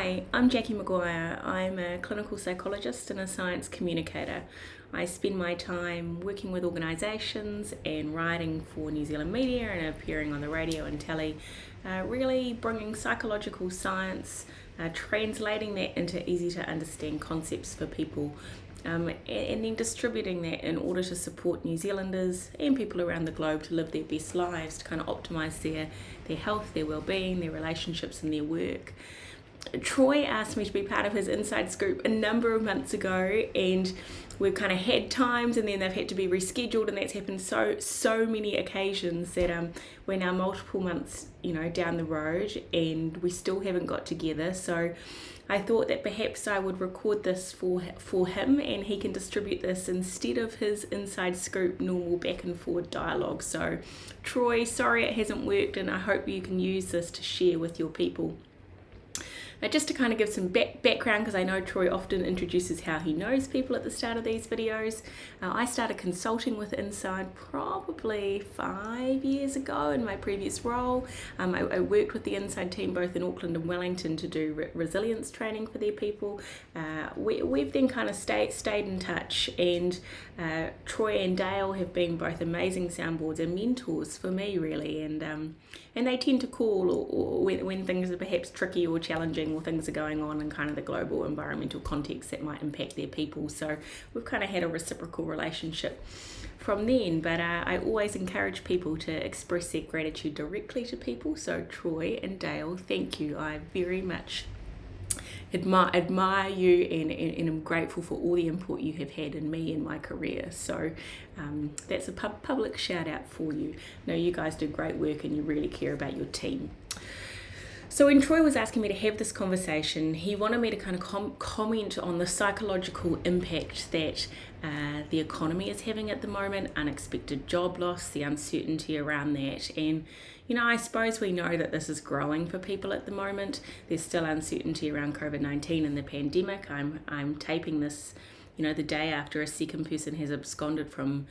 Hi, I'm Jacqui Maguire. I'm a clinical psychologist and a science communicator. I spend my time working with organisations and writing for New Zealand media and appearing on the radio and telly, really bringing psychological science, translating that into easy to understand concepts for people, and then distributing that in order to support New Zealanders and people around the globe to live their best lives, to kind of optimise their health, their well-being, their relationships and their work. Troy asked me to be part of his Inside Scoop a number of months ago, and we've kind of had times and then they've had to be rescheduled, and that's happened so many occasions that we're now multiple months down the road and we still haven't got together. So I thought that perhaps I would record this for him and he can distribute this instead of his Inside Scoop normal back and forward dialogue. So Troy, sorry it hasn't worked, and I hope you can use this to share with your people. Just to kind of give some background, because I know Troy often introduces how he knows people at the start of these videos. I started consulting with Inside probably 5 years ago in my previous role. I worked with the Inside team both in Auckland and Wellington to do resilience training for their people. We've then kind of stayed in touch, and Troy and Dale have been both amazing soundboards and mentors for me, really, and they tend to call or when things are perhaps tricky or challenging, or things are going on in kind of the global environmental context that might impact their people. So we've kind of had a reciprocal relationship from then, but I always encourage people to express their gratitude directly to people. So Troy and Dale, thank you. I very much admire you and I'm grateful for all the input you have had in me in my career. So that's a public shout out for you. I know you guys do great work and you really care about your team. So when Troy was asking me to have this conversation, he wanted me to kind of comment on the psychological impact that the economy is having at the moment, unexpected job loss, the uncertainty around that. And, I suppose we know that this is growing for people at the moment. There's still uncertainty around COVID-19 and the pandemic. I'm taping this the day after a second person has absconded from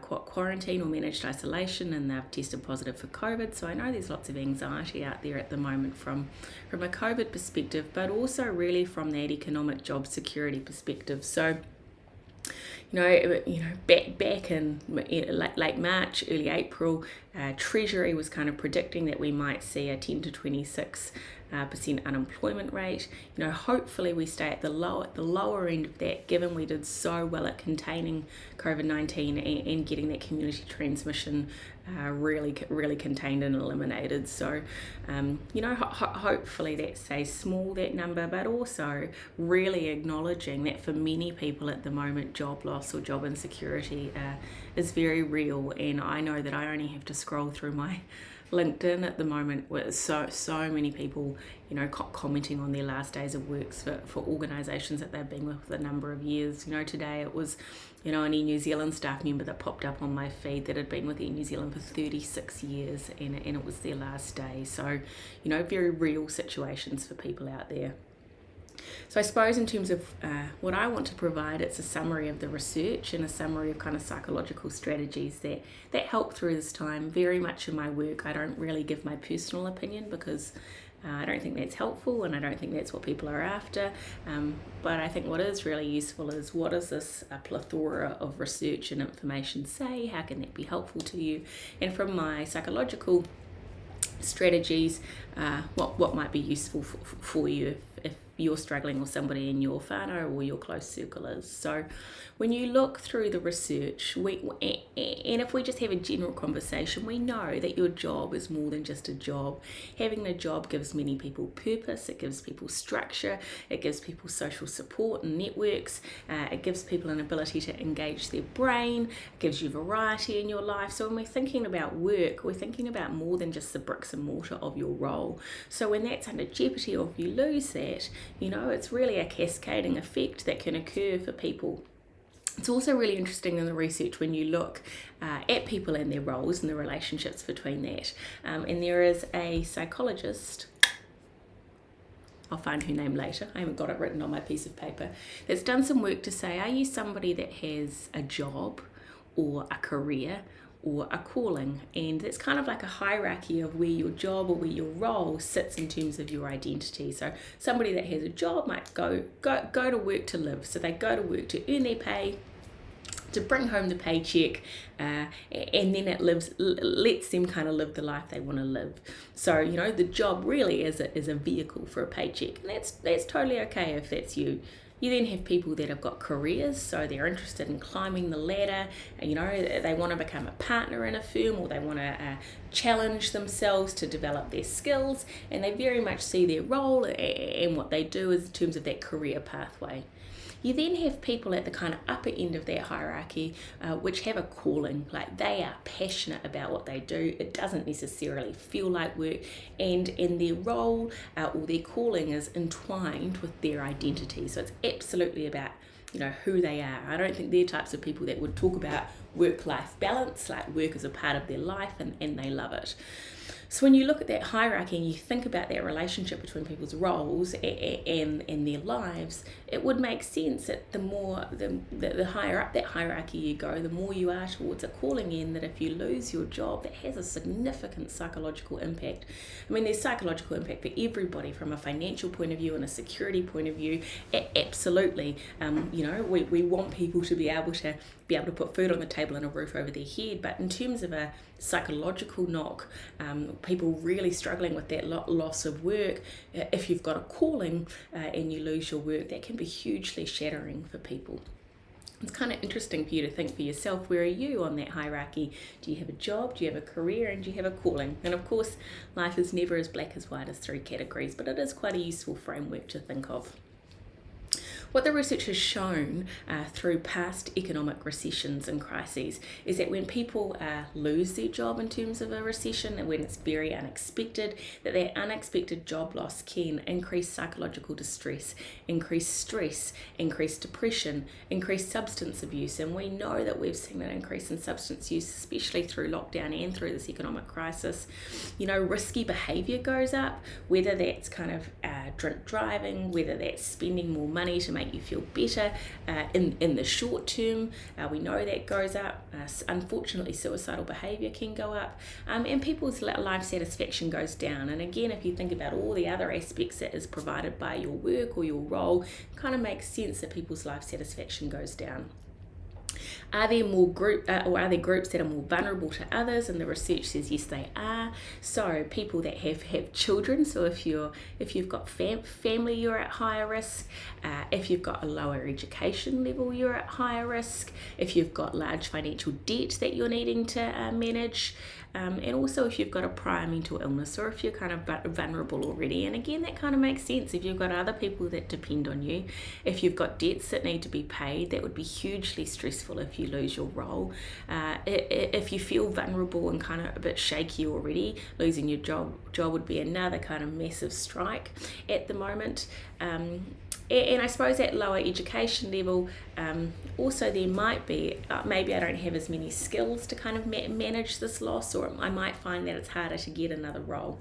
quarantine or managed isolation and they've tested positive for COVID. So I know there's lots of anxiety out there at the moment from a COVID perspective, but also really from that economic job security perspective. So back in late March, early April, Treasury was kind of predicting that we might see a 10 to 26% unemployment rate. Hopefully we stay at the lower end of that, given we did so well at containing COVID-19 and getting that community transmission really contained and eliminated. So hopefully that stays small, that number, but also really acknowledging that for many people at the moment, job loss or job insecurity is very real. And I know that I only have to scroll through my LinkedIn at the moment with so many people commenting on their last days of works for organisations that they've been with for a number of years. Today it was an Air New Zealand staff member that popped up on my feed that had been with Air New Zealand for 36 years and it was their last day. So very real situations for people out there. So I suppose in terms of what I want to provide, it's a summary of the research and a summary of kind of psychological strategies that help through this time. Very much in my work, I don't really give my personal opinion because I don't think that's helpful and I don't think that's what people are after. But I think what is really useful is what does this plethora of research and information say? How can that be helpful to you? And from my psychological strategies, what might be useful for you if you're struggling or somebody in your whānau or your close circle is. So when you look through the research, and if we just have a general conversation, we know that your job is more than just a job. Having a job gives many people purpose, it gives people structure, it gives people social support and networks, it gives people an ability to engage their brain, it gives you variety in your life. So when we're thinking about work, we're thinking about more than just the bricks and mortar of your role. So when that's under jeopardy or if you lose that, it's really a cascading effect that can occur for people. It's also really interesting in the research when you look at people and their roles and the relationships between that. And there is a psychologist, I'll find her name later, I haven't got it written on my piece of paper, that's done some work to say, are you somebody that has a job or a career or a calling. And it's kind of like a hierarchy of where your job or where your role sits in terms of your identity. So somebody that has a job might go to work to live. So they go to work to earn their pay, to bring home the paycheck, and then it lets them kind of live the life they want to live. So, you know, the job really is a vehicle for a paycheck, and that's totally okay if that's you. You then have people that have got careers, so they're interested in climbing the ladder, and, you know, they want to become a partner in a firm, or they want to challenge themselves to develop their skills, and they very much see their role and what they do in terms of that career pathway. You then have people at the kind of upper end of that hierarchy, which have a calling, like they are passionate about what they do. It doesn't necessarily feel like work, and their role or their calling is entwined with their identity. So it's absolutely about, you know, who they are. I don't think they're types of people that would talk about work-life balance, like work is a part of their life and they love it. So when you look at that hierarchy and you think about that relationship between people's roles and their lives, it would make sense that the higher up that hierarchy you go, the more you are towards a calling end, that if you lose your job, that has a significant psychological impact. I mean, there's psychological impact for everybody from a financial point of view and a security point of view. Absolutely. You know, we want people to be able to put food on the table and a roof over their head, but in terms of a psychological knock, people really struggling with that loss of work, if you've got a calling and you lose your work, that can be hugely shattering for people. It's kind of interesting for you to think for yourself, where are you on that hierarchy? Do you have a job, do you have a career, and do you have a calling? And of course, life is never as black as white as 3 categories, but it is quite a useful framework to think of. What the research has shown through past economic recessions and crises is that when people lose their job in terms of a recession, and when it's very unexpected, that unexpected job loss can increase psychological distress, increase stress, increase depression, increase substance abuse. And we know that we've seen an increase in substance use, especially through lockdown and through this economic crisis. You know, risky behaviour goes up, whether that's kind of drink driving, whether that's spending more money to make you feel better in the short term. We know that goes up. Unfortunately, suicidal behaviour can go up, and people's life satisfaction goes down. And again, if you think about all the other aspects that is provided by your work or your role, it kind of makes sense that people's life satisfaction goes down. Are there groups that are more vulnerable to others? And the research says yes, they are. So people that have children, so if you've got family, you're at higher risk. If you've got a lower education level, you're at higher risk. If you've got large financial debt that you're needing to manage, and also if you've got a prior mental illness, or if you're kind of vulnerable already. And again, that kind of makes sense. If you've got other people that depend on you, if you've got debts that need to be paid, that would be hugely stressful if you lose your role. If you feel vulnerable and kind of a bit shaky already, losing your job would be another kind of massive strike at the moment. And I suppose at lower education level, also there might be, maybe I don't have as many skills to kind of manage this loss, or I might find that it's harder to get another role.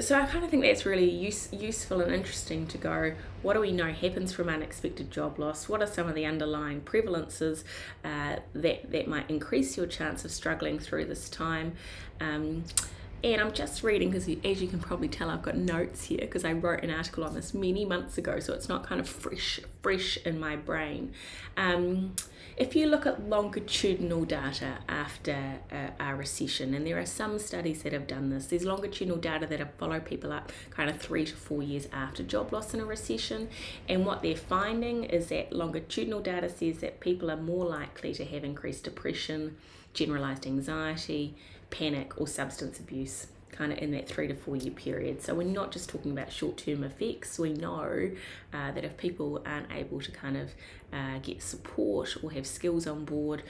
So I kind of think that's really useful and interesting to go, what do we know happens from unexpected job loss? What are some of the underlying prevalences that might increase your chance of struggling through this time? And I'm just reading, because as you can probably tell, I've got notes here because I wrote an article on this many months ago, so it's not kind of fresh in my brain. If you look at longitudinal data after a recession, and there are some studies that have done this, there's longitudinal data that have followed people up kind of 3 to 4 years after job loss in a recession, and what they're finding is that longitudinal data says that people are more likely to have increased depression, generalized anxiety, panic, or substance abuse kind of in that 3 to 4 year period. So we're not just talking about short-term effects. We know that if people aren't able to kind of get support or have skills on board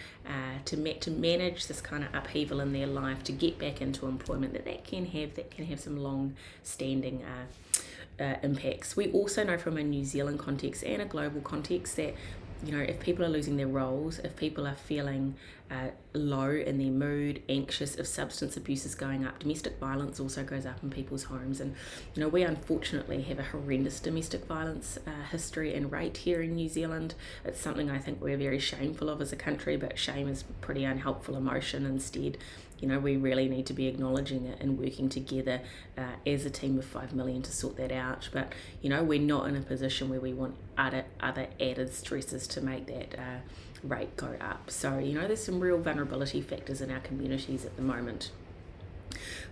to manage this kind of upheaval in their life, to get back into employment, that can have some long-standing impacts. We also know from a New Zealand context and a global context that if people are losing their roles, if people are feeling low in their mood, anxious, if substance abuse is going up, domestic violence also goes up in people's homes. And we unfortunately have a horrendous domestic violence history and rate here in New Zealand. It's something I think we're very shameful of as a country, but shame is a pretty unhelpful emotion. Instead, we really need to be acknowledging it and working together as a team of 5 million to sort that out. But we're not in a position where we want other added stresses to make that rate go up. So there's some real vulnerability factors in our communities at the moment.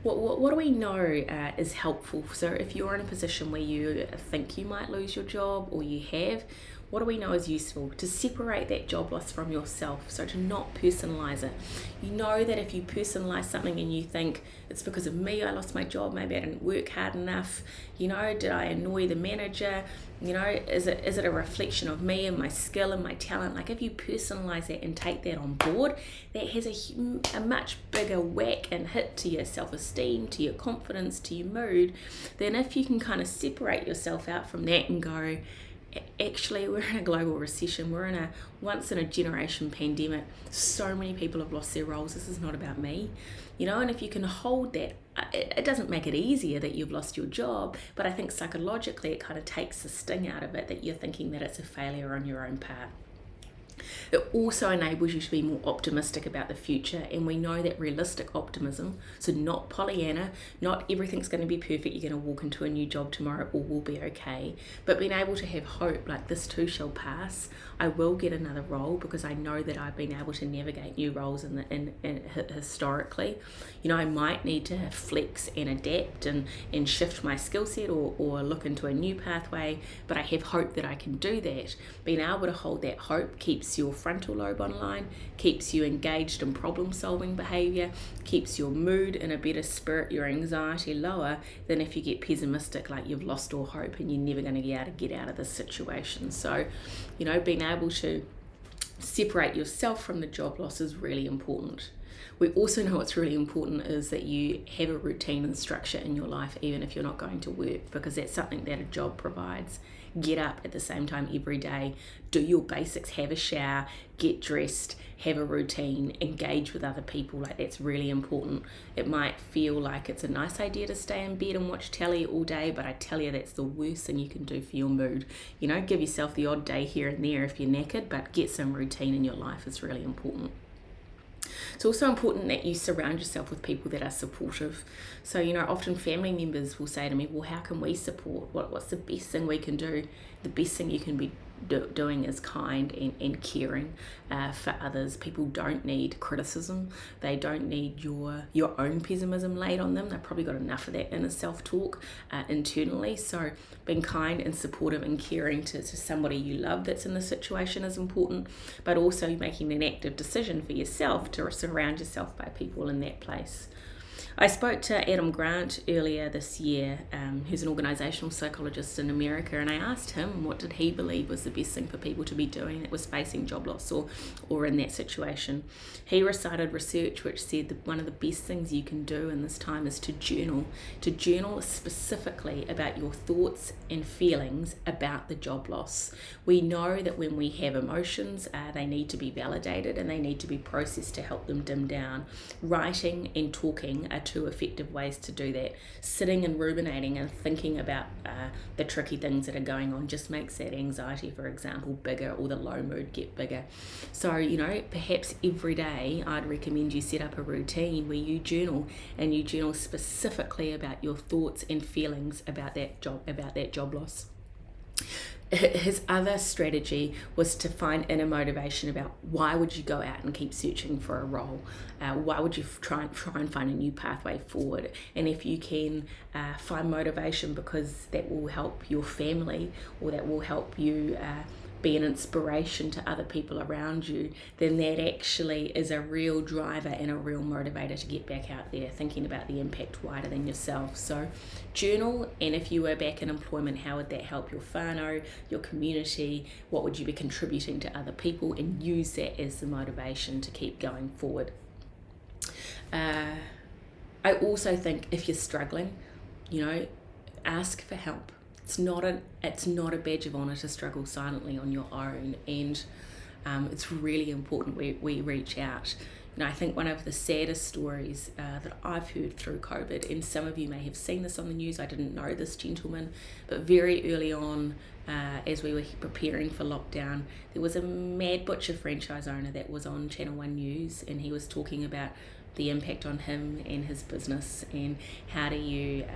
What do we know is helpful? So if you're in a position where you think you might lose your job, or you have, what do we know is useful? To separate that job loss from yourself, so to not personalize it. You know that if you personalize something and you think, it's because of me I lost my job, maybe I didn't work hard enough, did I annoy the manager, is it a reflection of me and my skill and my talent? Like, if you personalize that and take that on board, that has a much bigger whack and hit to your self-esteem, to your confidence, to your mood, than if you can kind of separate yourself out from that and go, actually, we're in a global recession, we're in a once-in-a-generation pandemic, so many people have lost their roles, this is not about me, and if you can hold that, it doesn't make it easier that you've lost your job, but I think psychologically it kind of takes the sting out of it, that you're thinking that it's a failure on your own part. It also enables you to be more optimistic about the future, and we know that realistic optimism, so not Pollyanna, not everything's going to be perfect, you're going to walk into a new job tomorrow, all will be okay, but being able to have hope, like this too shall pass, I will get another role because I know that I've been able to navigate new roles in historically. I might need to flex and adapt and shift my skill set or look into a new pathway, but I have hope that I can do that. Being able to hold that hope keeps your frontal lobe online, keeps you engaged in problem solving behaviour, keeps your mood in a better spirit, your anxiety lower than if you get pessimistic, like you've lost all hope and you're never going to be able to get out of this situation. So being able to separate yourself from the job loss is really important. We also know what's really important is that you have a routine and structure in your life, even if you're not going to work, because that's something that a job provides. Get up at the same time every day, do your basics, have a shower, get dressed, have a routine, engage with other people. Like, that's really important. It might feel like it's a nice idea to stay in bed and watch telly all day, but I tell you, that's the worst thing you can do for your mood. Give yourself the odd day here and there if you're knackered, but get some routine in your life is really important. It's also important that you surround yourself with people that are supportive. So, often family members will say to me, well, how can we support? What's the best thing we can do? The best thing you can be doing is kind and caring for others. People don't need criticism. They don't need your own pessimism laid on them. They've probably got enough of that inner self-talk internally. So being kind and supportive and caring to somebody you love that's in the situation is important, but also making an active decision for yourself to surround yourself by people in that place. I spoke to Adam Grant earlier this year, who's an organisational psychologist in America, and I asked him what did he believe was the best thing for people to be doing that was facing job loss or in that situation. He recited research which said that one of the best things you can do in this time is to journal specifically about your thoughts and feelings about the job loss. We know that when we have emotions, they need to be validated and they need to be processed to help them dim down. Writing and talking are two effective ways to do that. Sitting and ruminating and thinking about the tricky things that are going on just makes that anxiety, for example, bigger, or the low mood get bigger. So, perhaps every day I'd recommend you set up a routine where you journal, and you journal specifically about your thoughts and feelings about that job loss. His other strategy was to find inner motivation about why would you go out and keep searching for a role? Why would you try and find a new pathway forward? And if you can find motivation because that will help your family, or that will help you be an inspiration to other people around you, then that actually is a real driver and a real motivator to get back out there, thinking about the impact wider than yourself. So journal, and if you were back in employment, how would that help your whānau, your community? What would you be contributing to other people? And use that as the motivation to keep going forward. I also think if you're struggling, ask for help. it's not a badge of honour to struggle silently on your own, and it's really important we reach out. I think one of the saddest stories that I've heard through COVID, and some of you may have seen this on the news, I didn't know this gentleman, but very early on, as we were preparing for lockdown, there was a Mad Butcher franchise owner that was on Channel 1 News, and he was talking about the impact on him and his business, and how do you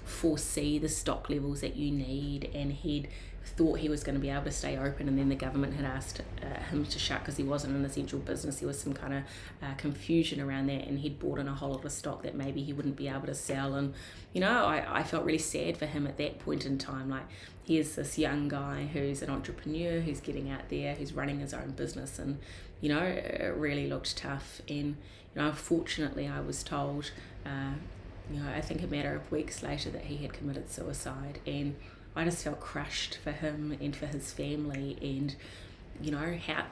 foresee the stock levels that you need. And he'd thought he was going to be able to stay open, and then the government had asked him to shut because he wasn't an essential business. There was some kind of confusion around that, and he'd bought in a whole lot of stock that maybe he wouldn't be able to sell. And I felt really sad for him at that point in time. Like, here's this young guy who's an entrepreneur, who's getting out there, who's running his own business, and it really looked tough. And unfortunately, I was told I think a matter of weeks later that he had committed suicide, and I just felt crushed for him and for his family. And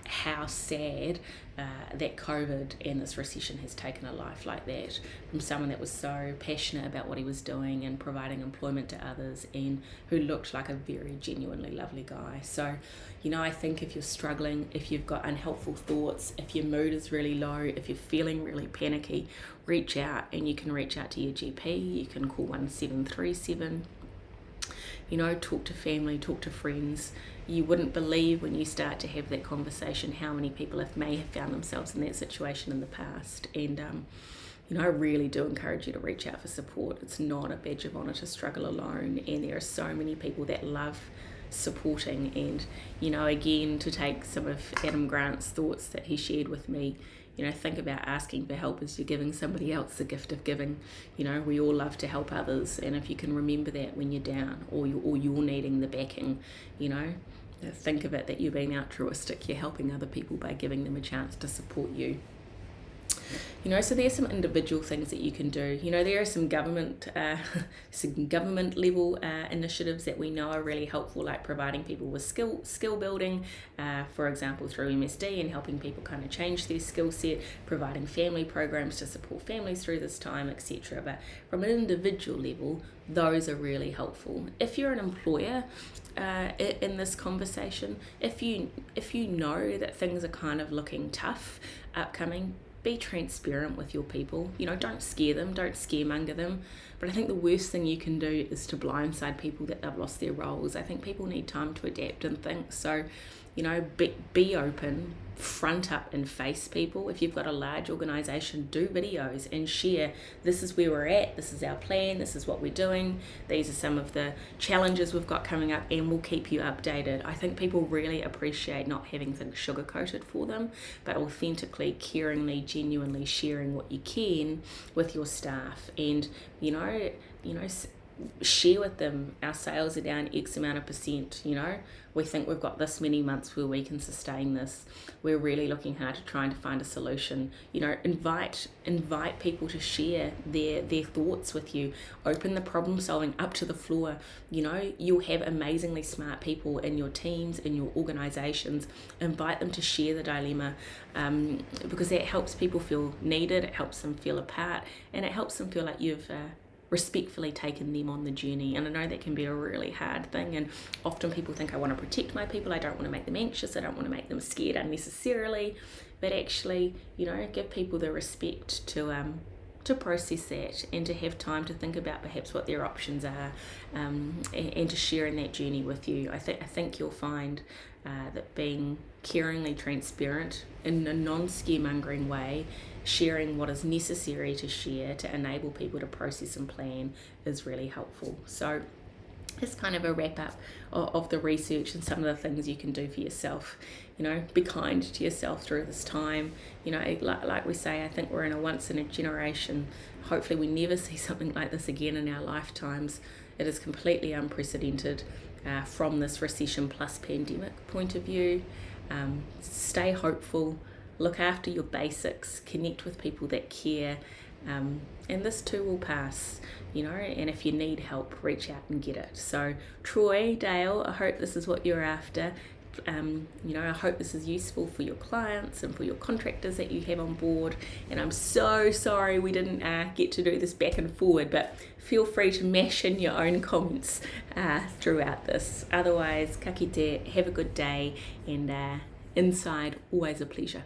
how sad that COVID and this recession has taken a life like that from someone that was so passionate about what he was doing and providing employment to others, and who looked like a very genuinely lovely guy. So I think if you're struggling, if you've got unhelpful thoughts, if your mood is really low, if you're feeling really panicky, reach out. And you can reach out to your GP, you can call 1737, talk to family, talk to friends. You wouldn't believe when you start to have that conversation how many people may have found themselves in that situation in the past. And I really do encourage you to reach out for support. It's not a badge of honour to struggle alone, and there are so many people that love supporting. And again, to take some of Adam Grant's thoughts that he shared with me, think about asking for help as you're giving somebody else the gift of giving. We all love to help others, and if you can remember that when you're down, or you're needing the backing, think of it that you're being altruistic. You're helping other people by giving them a chance to support you. So there's some individual things that you can do. There are some government level initiatives that we know are really helpful, like providing people with skill building, for example, through MSD, and helping people kind of change their skill set, providing family programs to support families through this time, etc. But from an individual level, those are really helpful. If you're an employer in this conversation, if you know that things are kind of looking tough upcoming, be transparent with your people. Don't scare them, don't scaremonger them. But I think the worst thing you can do is to blindside people that they've lost their roles. I think people need time to adapt and think. So, be open, front up and face people. If you've got a large organisation, do videos and share, this is where we're at, this is our plan, this is what we're doing, these are some of the challenges we've got coming up, and we'll keep you updated. I think people really appreciate not having things sugar-coated for them, but authentically, caringly, genuinely sharing what you can with your staff. And share with them, our sales are down X amount of percent, we think we've got this many months where we can sustain this. We're really looking hard to trying to find a solution. Invite people to share their thoughts with you. Open the problem solving up to the floor. You'll have amazingly smart people in your teams, in your organizations. Invite them to share the dilemma, because that helps people feel needed, it helps them feel a part, and it helps them feel like you've respectfully taken them on the journey. And I know that can be a really hard thing, and often people think, I want to protect my people, I don't want to make them anxious, I don't want to make them scared unnecessarily. But actually, give people the respect to process that, and to have time to think about perhaps what their options are, and to share in that journey with you. I think you'll find that being caringly transparent in a non-scaremongering way, sharing what is necessary to share to enable people to process and plan, is really helpful. So it's kind of a wrap up of the research and some of the things you can do for yourself. Be kind to yourself through this time. Like we say, I think we're in a once in a generation. Hopefully we never see something like this again in our lifetimes. It is completely unprecedented from this recession plus pandemic point of view. Stay hopeful, look after your basics, connect with people that care, and this too will pass, and if you need help, reach out and get it. So Troy, Dale, I hope this is what you're after. I hope this is useful for your clients and for your contractors that you have on board. And I'm so sorry we didn't get to do this back and forward, but feel free to mash in your own comments throughout this. Otherwise, ka kite, have a good day, and inside, always a pleasure.